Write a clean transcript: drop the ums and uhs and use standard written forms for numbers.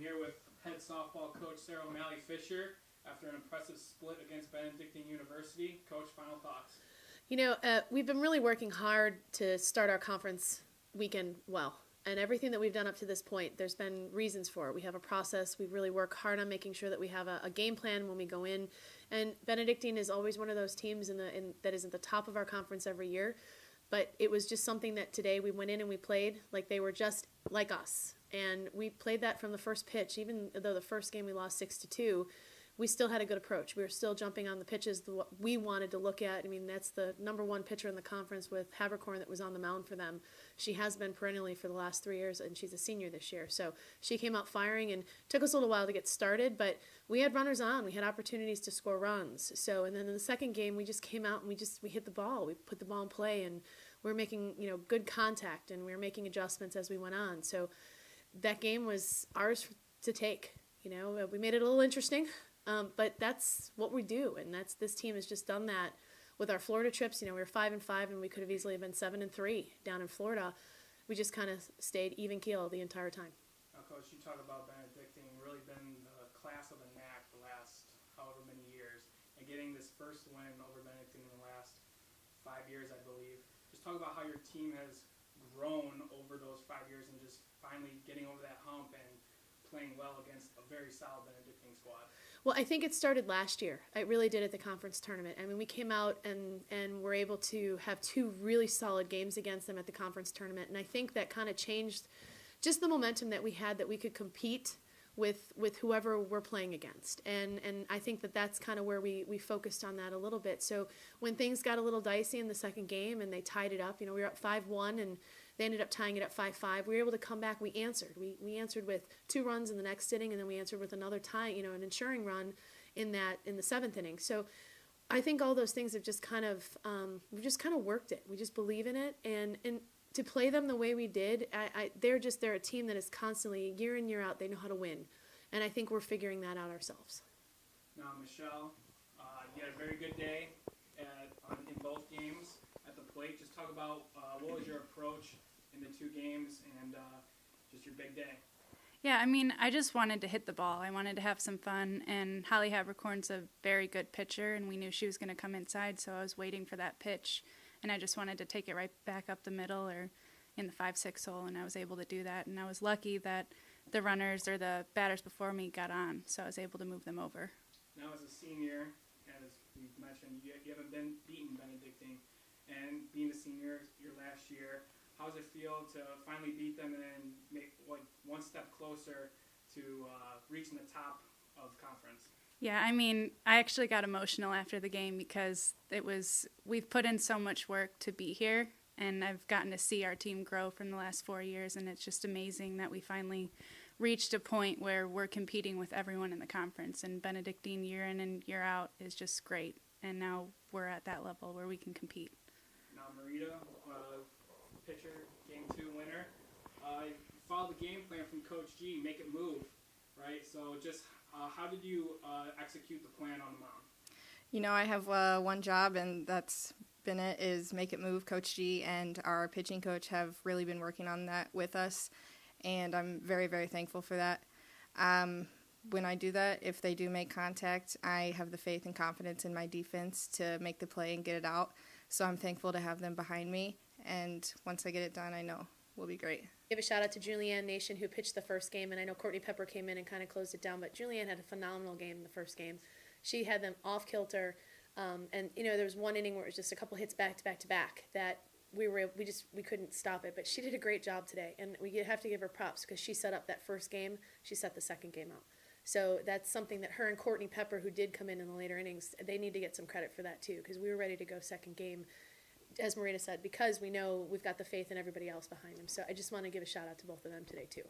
here with head softball coach Sarah O'Malley Fisher after an impressive split against Benedictine University. Coach, final thoughts. We've been really working hard to start our conference weekend well. And everything that we've done up to this point, there's been reasons for it. We have a process. We really work hard on making sure that we have a game plan when we go in. And Benedictine is always one of those teams that is at the top of our conference every year. But it was just something that today we went in and we played like they were just like us. And we played that from the first pitch. Even though the first game we lost 6-2, we still had a good approach. We were still jumping on the pitches what we wanted to look at. I mean, that's the number one pitcher in the conference with Habercorn that was on the mound for them. She has been perennially for the last 3 years, and she's a senior this year. So she came out firing, and took us a little while to get started, but we had runners on. We had opportunities to score runs. So, and then in the second game, we just came out and we hit the ball. We put the ball in play, and we were making good contact, and we were making adjustments as we went on. So that game was ours to take. We made it a little interesting. But that's what we do, and this team has just done that with our Florida trips. We were 5-5, and we could have easily been 7-3 down in Florida. We just kind of stayed even keel the entire time. Now, Coach, you talk about Benedictine really been the class of the NAC the last however many years, and getting this first win over Benedictine in the last 5 years, I believe. Just talk about how your team has grown over those 5 years, and just finally getting over that hump and playing well against a very solid Benedictine squad. Well, I think it started last year. It really did at the conference tournament. I mean, we came out and were able to have 2 really solid games against them at the conference tournament. And I think that kind of changed just the momentum that we had, that we could compete with whoever we're playing against. And I think that's kind of where we focused on that a little bit. So when things got a little dicey in the second game and they tied it up, we were up 5-1 and they ended up tying it at 5-5. We were able to come back. We answered. We answered with 2 runs in the next inning, and then we answered with another tie, an ensuring run in the 7th inning. So I think all those things have just kind of we've just kind of worked it. We just believe in it, and to play them the way we did, they're a team that is constantly year in year out. They know how to win, and I think we're figuring that out ourselves. Now, Michelle, you had a very good day in both games at the plate. Just talk about what was your approach in the 2 games and just your big day. Yeah, I mean, I just wanted to hit the ball. I wanted to have some fun, and Holly Habercorn's a very good pitcher, and we knew she was going to come inside, so I was waiting for that pitch, and I just wanted to take it right back up the middle or in the 5-6 hole, and I was able to do that, and I was lucky that the runners or the batters before me got on, so I was able to move them over. Now, as a senior, as we've mentioned, you haven't been beaten Benedictine, and being a senior your last year, how does it feel to finally beat them and then make one step closer to reaching the top of conference? Yeah, I mean, I actually got emotional after the game because we've put in so much work to be here, and I've gotten to see our team grow from the last 4 years, and it's just amazing that we finally reached a point where we're competing with everyone in the conference, and Benedictine year in and year out is just great, and now we're at that level where we can compete. Now, Marita, pitcher, Game 2 winner. Follow the game plan from Coach G, make it move, right? So just how did you execute the plan on the mound? I have one job, and that's been it, is make it move. Coach G and our pitching coach have really been working on that with us, and I'm very, very thankful for that. When I do that, if they do make contact, I have the faith and confidence in my defense to make the play and get it out. So I'm thankful to have them behind me, and once I get it done, I know we'll be great. Give a shout out to Julianne Nation, who pitched the first game, and I know Courtney Pepper came in and kind of closed it down, but Julianne had a phenomenal game in the first game. She had them off kilter, and there was one inning where it was just a couple hits back to back that we couldn't stop it, but she did a great job today, and we have to give her props because she set up that first game, she set the second game out. So that's something that her and Courtney Pepper, who did come in the later innings, they need to get some credit for that too, because we were ready to go second game, as Marita said, because we know we've got the faith in everybody else behind them. So I just want to give a shout out to both of them today too.